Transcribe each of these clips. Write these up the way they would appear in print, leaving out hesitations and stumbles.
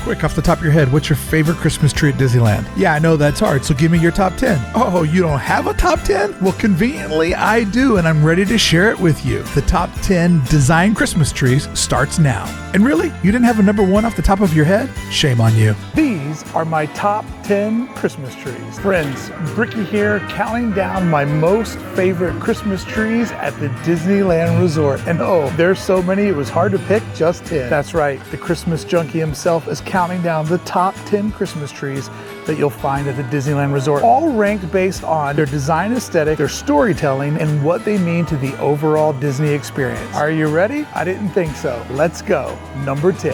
Quick, off the top of your head, what's your favorite Christmas tree at Disneyland? Yeah, I know that's hard, so give me your top 10. Oh, you don't have a top 10? Well, conveniently, I do, and I'm ready to share it with you. The top 10 design Christmas trees starts now. And really, you didn't have a number one off the top of your head? Shame on you. These are my top 10 Christmas trees. Friends, Brickey here, counting down my most favorite Christmas trees at the Disneyland Resort. And oh, there's so many, it was hard to pick just 10. That's right, the Christmas junkie himself is counting down the top 10 Christmas trees that you'll find at the Disneyland Resort, all ranked based on their design aesthetic, their storytelling, and what they mean to the overall Disney experience. Are you ready? I didn't think so. Let's go. Number 10.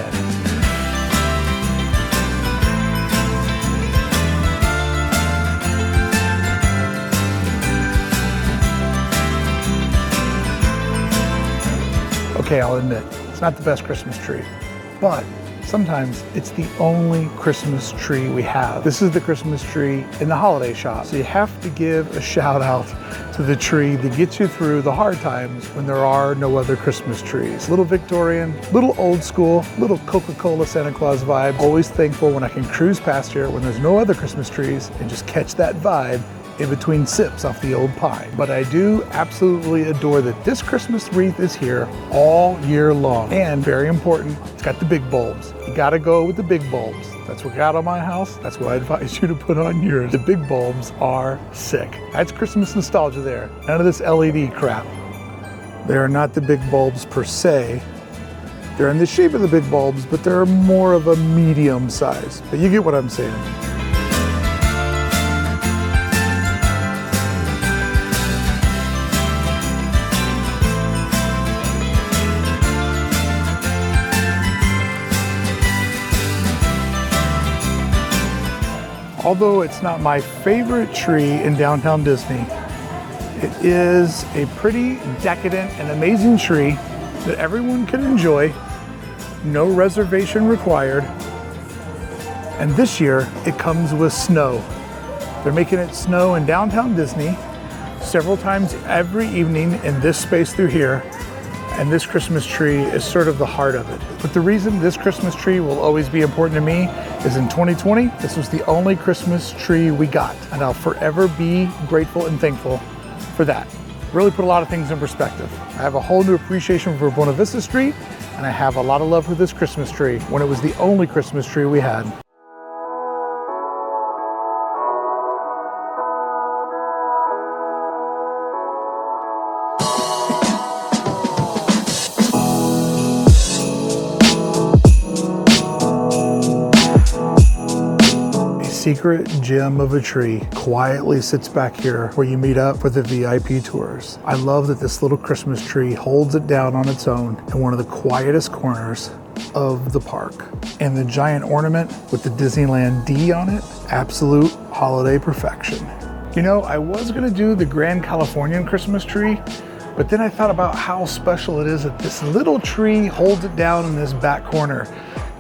Okay, I'll admit, it's not the best Christmas tree, but sometimes it's the only Christmas tree we have. This is the Christmas tree in the holiday shop. So you have to give a shout out to the tree that gets you through the hard times when there are no other Christmas trees. Little Victorian, little old school, little Coca-Cola Santa Claus vibe. Always thankful when I can cruise past here when there's no other Christmas trees and just catch that vibe in between sips off the old pine. But I do absolutely adore that this Christmas wreath is here all year long. And very important, it's got the big bulbs. You gotta go with the big bulbs. That's what got on my house. That's what I advise you to put on yours. The big bulbs are sick. That's Christmas nostalgia there. None of this LED crap. They're not the big bulbs per se. They're in the shape of the big bulbs, but they're more of a medium size. But you get what I'm saying. Although it's not my favorite tree in downtown Disney, it is a pretty decadent and amazing tree that everyone can enjoy, no reservation required. And this year, it comes with snow. They're making it snow in downtown Disney several times every evening in this space through here. And this Christmas tree is sort of the heart of it. But the reason this Christmas tree will always be important to me is in 2020, this was the only Christmas tree we got. And I'll forever be grateful and thankful for that. Really put a lot of things in perspective. I have a whole new appreciation for Buena Vista Street, and I have a lot of love for this Christmas tree when it was the only Christmas tree we had. Secret gem of a tree quietly sits back here where you meet up for the VIP tours. I love that this little Christmas tree holds it down on its own in one of the quietest corners of the park. And the giant ornament with the Disneyland D on it, absolute holiday perfection. You know, I was gonna do the Grand Californian Christmas tree, but then I thought about how special it is that this little tree holds it down in this back corner.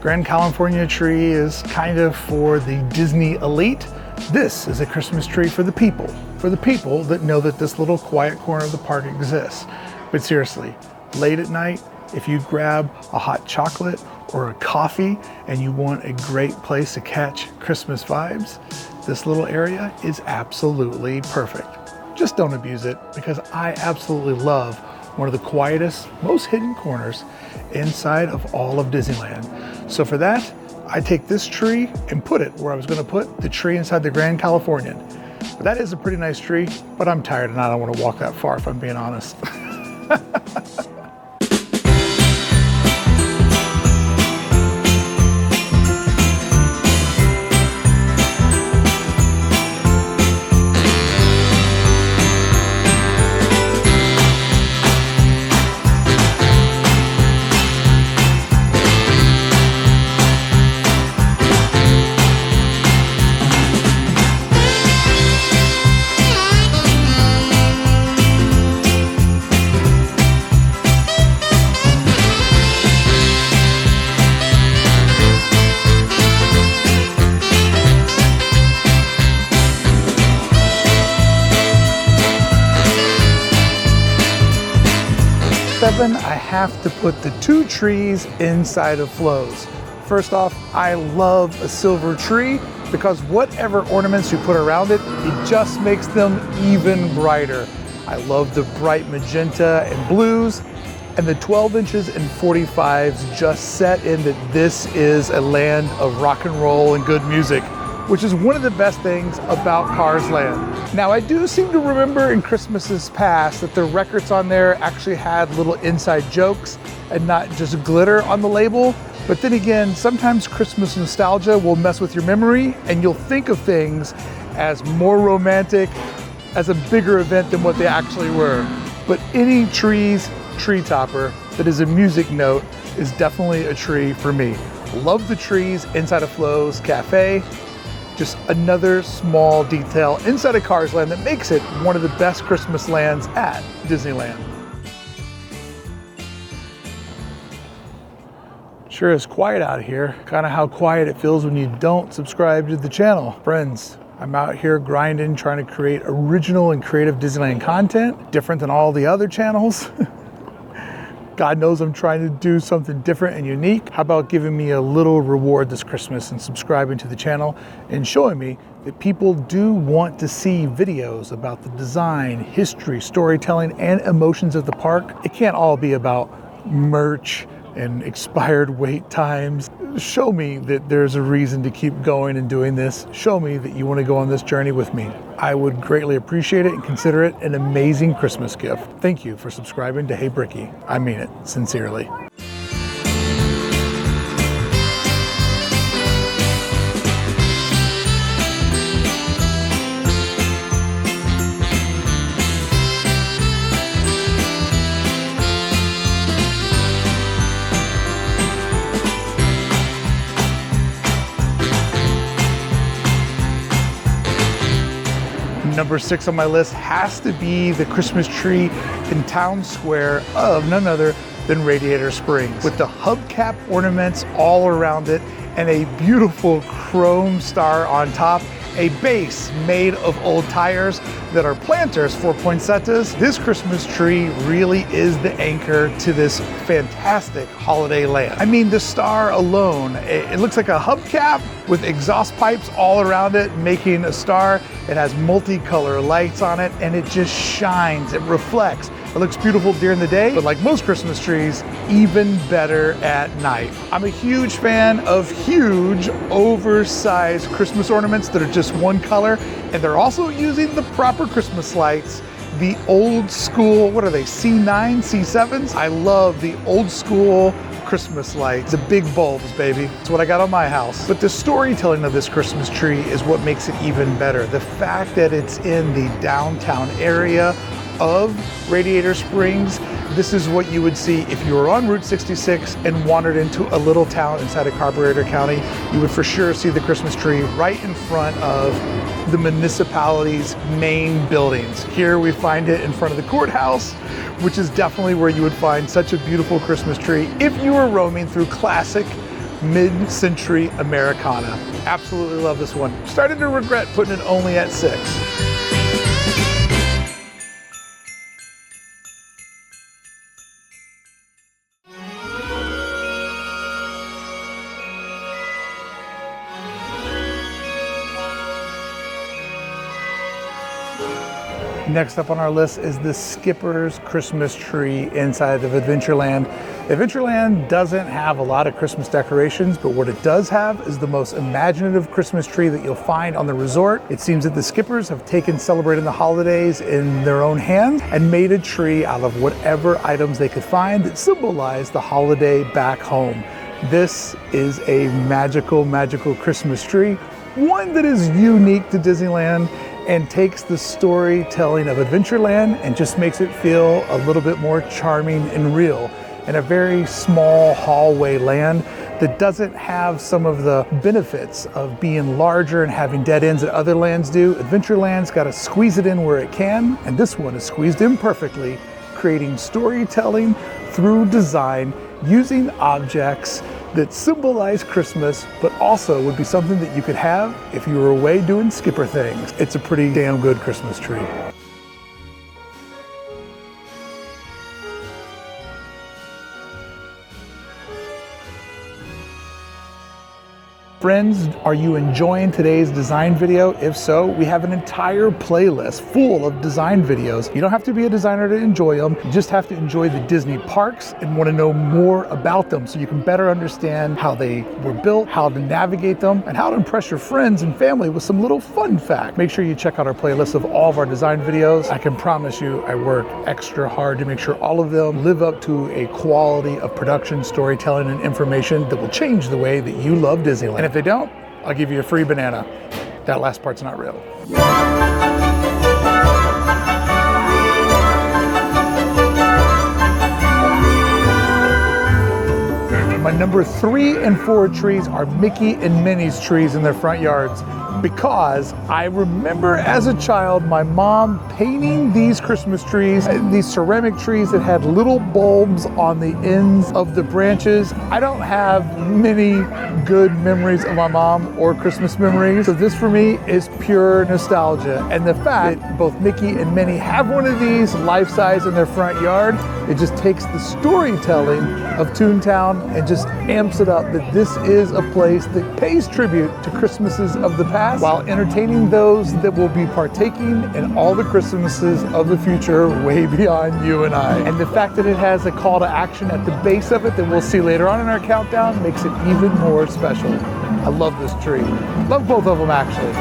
Grand California tree is kind of for the Disney elite. This is a Christmas tree for the people that know that this little quiet corner of the park exists. But seriously, late at night, if you grab a hot chocolate or a coffee and you want a great place to catch Christmas vibes, this little area is absolutely perfect. Just don't abuse it, because I absolutely love one of the quietest, most hidden corners inside of all of Disneyland. So for that, I take this tree and put it where I was gonna put the tree inside the Grand Californian. But that is a pretty nice tree, but I'm tired and I don't wanna walk that far if I'm being honest. I have to put the two trees inside of flows. First off, I love a silver tree because whatever ornaments you put around it, it just makes them even brighter. I love the bright magenta and blues, and the 12 inches and 45s just set in that this is a land of rock and roll and good music, which is one of the best things about Cars Land. Now, I do seem to remember in Christmases past that the records on there actually had little inside jokes and not just glitter on the label. But then again, sometimes Christmas nostalgia will mess with your memory and you'll think of things as more romantic, as a bigger event than what they actually were. But any tree topper that is a music note is definitely a tree for me. Love the trees inside of Flo's Cafe. Just another small detail inside of Cars Land that makes it one of the best Christmas lands at Disneyland. Sure is quiet out here. Kind of how quiet it feels when you don't subscribe to the channel. Friends, I'm out here grinding, trying to create original and creative Disneyland content, different than all the other channels. God knows I'm trying to do something different and unique. How about giving me a little reward this Christmas and subscribing to the channel and showing me that people do want to see videos about the design, history, storytelling, and emotions of the park. It can't all be about merch and expired wait times. Show me that there's a reason to keep going and doing this. Show me that you want to go on this journey with me. I would greatly appreciate it and consider it an amazing Christmas gift. Thank you for subscribing to Hey Brickey. I mean it sincerely. Number 6 on my list has to be the Christmas tree in Town Square of none other than Radiator Springs, with the hubcap ornaments all around it and a beautiful chrome star on top, a base made of old tires that are planters for poinsettias. This Christmas tree really is the anchor to this fantastic holiday land. I mean, the star alone, it looks like a hubcap with exhaust pipes all around it, making a star. It has multicolor lights on it, and it just shines, it reflects. It looks beautiful during the day, but like most Christmas trees, even better at night. I'm a huge fan of huge, oversized Christmas ornaments that are just one color, and they're also using the proper Christmas lights, the old school, what are they, C9, C7s? I love the old school Christmas lights, the big bulbs, baby. It's what I got on my house. But the storytelling of this Christmas tree is what makes it even better. The fact that it's in the downtown area of Radiator Springs. This is what you would see if you were on Route 66 and wandered into a little town inside of Carburetor County. You would for sure see the Christmas tree right in front of the municipality's main buildings. Here we find it in front of the courthouse, which is definitely where you would find such a beautiful Christmas tree if you were roaming through classic mid-century Americana. Absolutely love this one. Starting to regret putting it only at 6. Next up on our list is the Skipper's Christmas tree inside of Adventureland. Adventureland doesn't have a lot of Christmas decorations, but what it does have is the most imaginative Christmas tree that you'll find on the resort. It seems that the Skippers have taken celebrating the holidays in their own hands and made a tree out of whatever items they could find that symbolize the holiday back home. This is a magical, magical Christmas tree, one that is unique to Disneyland and takes the storytelling of Adventureland and just makes it feel a little bit more charming and real. In a very small hallway land that doesn't have some of the benefits of being larger and having dead ends that other lands do, Adventureland's got to squeeze it in where it can, and this one is squeezed in perfectly, creating storytelling through design using objects that symbolize Christmas, but also would be something that you could have if you were away doing Skipper things. It's a pretty damn good Christmas tree. Friends, are you enjoying today's design video? If so, we have an entire playlist full of design videos. You don't have to be a designer to enjoy them. You just have to enjoy the Disney parks and want to know more about them so you can better understand how they were built, how to navigate them, and how to impress your friends and family with some little fun fact. Make sure you check out our playlist of all of our design videos. I can promise you I work extra hard to make sure all of them live up to a quality of production, storytelling, and information that will change the way that you love Disneyland. And if they don't, I'll give you a free banana. That last part's not real. My number 3 and 4 trees are Mickey and Minnie's trees in their front yards, because I remember as a child my mom painting these Christmas trees, these ceramic trees that had little bulbs on the ends of the branches. I don't have many good memories of my mom or Christmas memories, so this for me is pure nostalgia. And the fact that both Mickey and Minnie have one of these life-size in their front yard, it just takes the storytelling of Toontown and just amps it up that this is a place that pays tribute to Christmases of the past while entertaining those that will be partaking in all the Christmases of the future way beyond you and I. And the fact that it has a call to action at the base of it that we'll see later on in our countdown makes it even more special. I love this tree. Love both of them actually.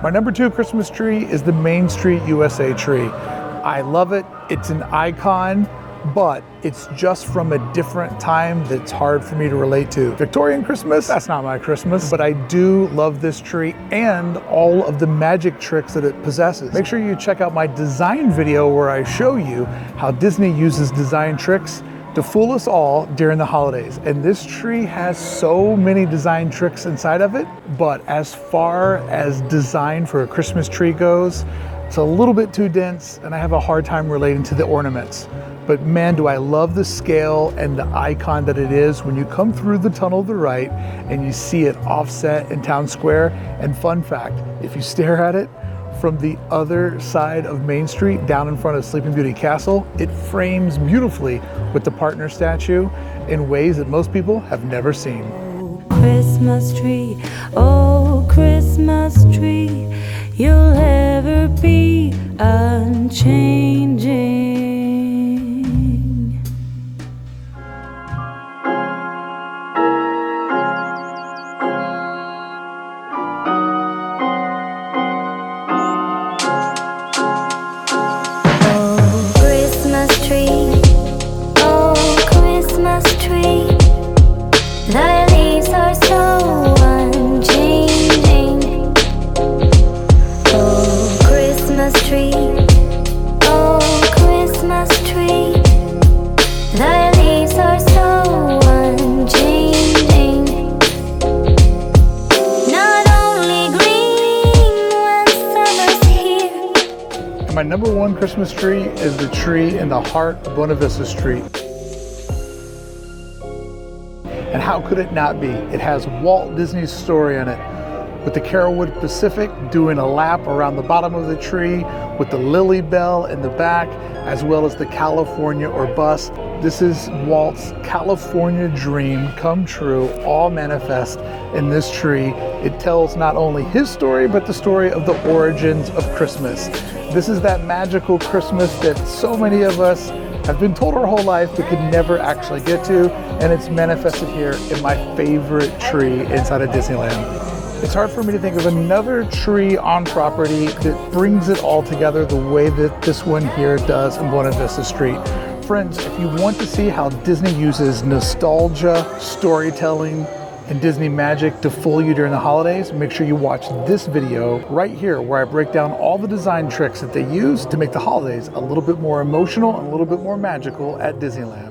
My number 2 Christmas tree is the Main Street USA tree. I love it. It's an icon, but it's just from a different time that's hard for me to relate to. Victorian Christmas, that's not my Christmas, but I do love this tree and all of the magic tricks that it possesses. Make sure you check out my design video where I show you how Disney uses design tricks to fool us all during the holidays. And this tree has so many design tricks inside of it, but as far as design for a Christmas tree goes, it's a little bit too dense and I have a hard time relating to the ornaments. But man, do I love the scale and the icon that it is when you come through the tunnel to the right and you see it offset in Town Square. And fun fact, if you stare at it from the other side of Main Street, down in front of Sleeping Beauty Castle, it frames beautifully with the partner statue in ways that most people have never seen. Oh Christmas tree, you'll ever be unchanging. My number 1 Christmas tree is the tree in the heart of Buena Vista Street. And how could it not be? It has Walt Disney's story in it, with the Carolwood Pacific doing a lap around the bottom of the tree, with the Lily Bell in the back, as well as the California or bus. This is Walt's California dream come true, all manifest in this tree. It tells not only his story, but the story of the origins of Christmas. This is that magical Christmas that so many of us have been told our whole life but could never actually get to, and it's manifested here in my favorite tree inside of Disneyland. It's hard for me to think of another tree on property that brings it all together the way that this one here does in Buena Vista Street. Friends, if you want to see how Disney uses nostalgia, storytelling, and Disney magic to fool you during the holidays, make sure you watch this video right here where I break down all the design tricks that they use to make the holidays a little bit more emotional and a little bit more magical at Disneyland.